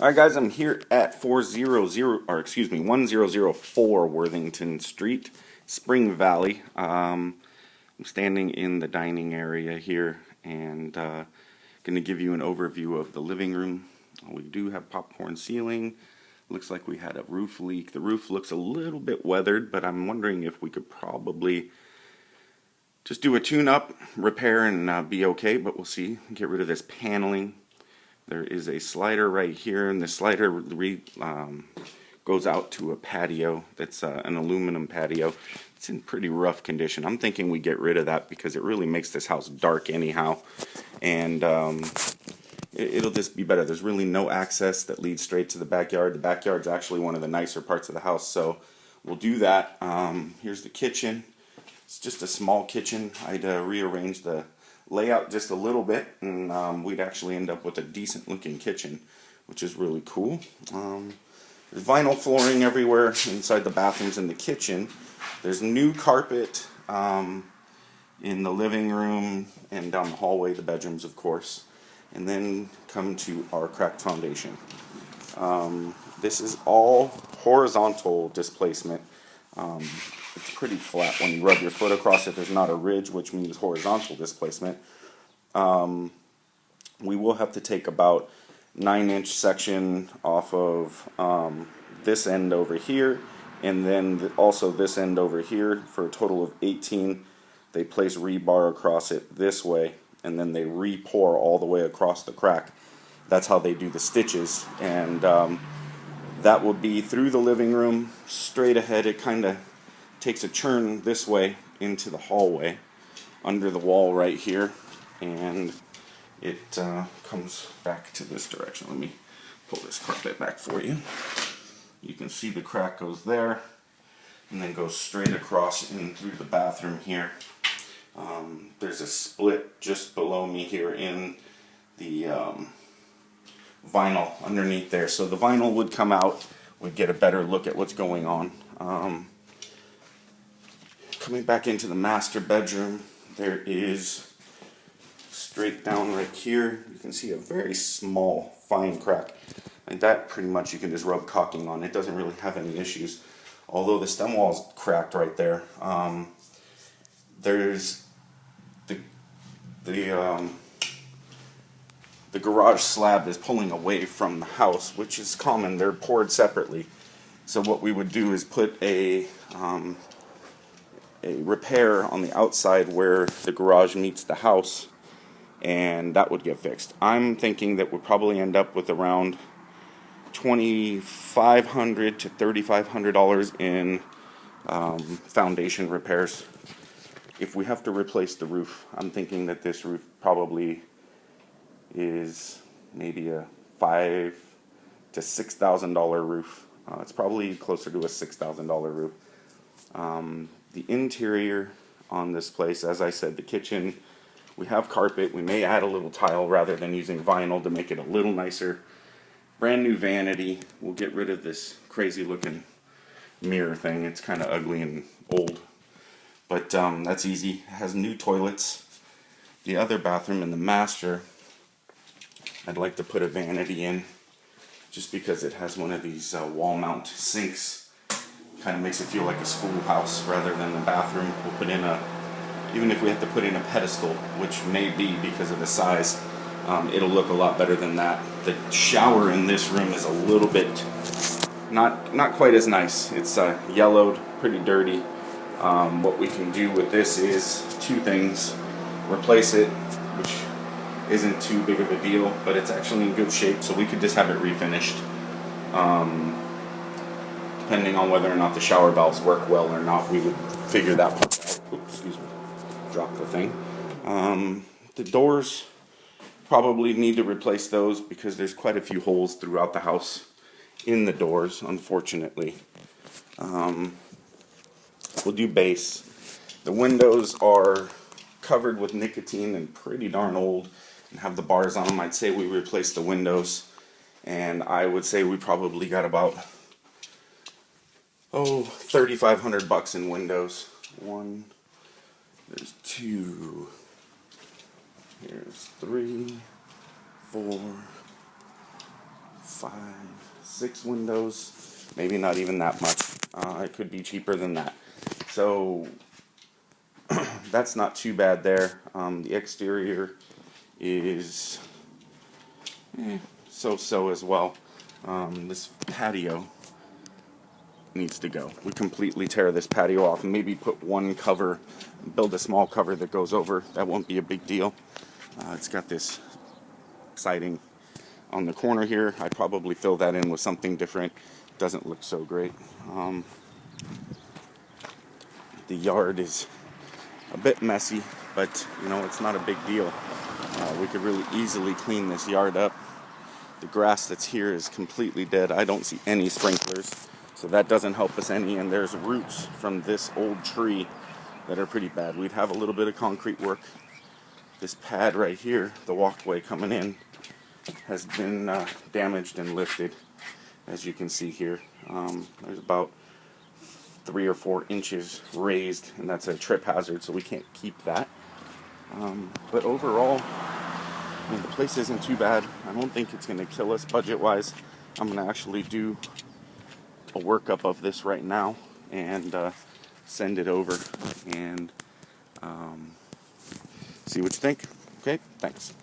Alright guys, I'm here at 1004 Worthington Street, Spring Valley. I'm standing in the dining area here and going to give you an overview of the living room. We do have popcorn ceiling. Looks like we had a roof leak. The roof looks a little bit weathered, but I'm wondering if we could probably just do a tune-up, repair, and be okay, but we'll see. Get rid of this paneling. There is a slider right here, and the slider goes out to a patio that's an aluminum patio. It's in pretty rough condition. I'm thinking we get rid of that because it really makes this house dark anyhow, and it'll just be better. There's really no access that leads straight to the backyard. The backyard's actually one of the nicer parts of the house, so we'll do that. Here's the kitchen. It's just a small kitchen. I'd rearrange the layout just a little bit, and we'd actually end up with a decent looking kitchen, which is really cool. There's vinyl flooring everywhere inside the bathrooms and the kitchen. There's new carpet in the living room and down the hallway, the bedrooms of course, and then come to our cracked foundation. This is all horizontal displacement. It's pretty flat. When you rub your foot across it, there's not a ridge, which means horizontal displacement. We will have to take about 9-inch section off of this end over here, and then also this end over here for a total of 18. They place rebar across it this way, and then they re-pour all the way across the crack. That's how they do the stitches, and that will be through the living room, straight ahead. It kind of takes a turn this way into the hallway under the wall right here, and it comes back to this direction. Let me pull this carpet back for you. You can see the crack goes there and then goes straight across in through the bathroom here. There's a split just below me here in the vinyl underneath there, so the vinyl would come out. We'd get a better look at what's going on. Coming back into the master bedroom, there is straight down right here. You can see a very small, fine crack. And that pretty much you can just rub caulking on. It doesn't really have any issues. Although the stem wall's cracked right there. There's the garage slab is pulling away from the house, which is common. They're poured separately. So what we would do is put a repair on the outside where the garage meets the house, and that would get fixed. I'm thinking that we'll probably end up with around $2,500 to $3,500 in foundation repairs. If we have to replace the roof, I'm thinking that this roof probably is maybe a $5,000 to $6,000 roof. It's probably closer to a $6,000 roof. The interior on this place, as I said, the kitchen, we have carpet. We may add a little tile rather than using vinyl to make it a little nicer. Brand new vanity. We'll get rid of this crazy looking mirror thing. It's kind of ugly and old, but that's easy. It has new toilets. The other bathroom in the master, I'd like to put a vanity in just because it has one of these wall mount sinks. Kind of makes it feel like a schoolhouse rather than a bathroom. We'll put in even if we have to put in a pedestal, which may be because of the size, it'll look a lot better than that. The shower in this room is a little bit not quite as nice. It's yellowed, pretty dirty. What we can do with this is two things. Replace it, which isn't too big of a deal, but it's actually in good shape, so we could just have it refinished. Depending on whether or not the shower valves work well or not, we would figure that part out. Oops, excuse me. Drop the thing. The doors, probably need to replace those because there's quite a few holes throughout the house in the doors, unfortunately. We'll do base. The windows are covered with nicotine and pretty darn old and have the bars on them. I'd say we replace the windows, and I would say we probably got about $3,500 in windows. One, there's two, here's 3, 4, 5, 6 windows, maybe not even that much. It could be cheaper than that. So that's not too bad there. The exterior is so-so as well. This patio needs to go. We completely tear this patio off and maybe put one cover, build a small cover that goes over. That won't be a big deal. It's got this siding on the corner here. I'd probably fill that in with something different. Doesn't look so great. The yard is a bit messy, but you know, it's not a big deal. We could really easily clean this yard up. The grass that's here is completely dead. I don't see any sprinklers, so that doesn't help us any. And there's roots from this old tree that are pretty bad. We'd have a little bit of concrete work. This pad right here, the walkway coming in, has been damaged and lifted, as you can see here. There's about 3 or 4 inches raised, and that's a trip hazard, so we can't keep that. But overall, I mean, the place isn't too bad. I don't think it's going to kill us budget-wise. I'm going to actually do a workup of this right now and send it over and see what you think. Okay, thanks.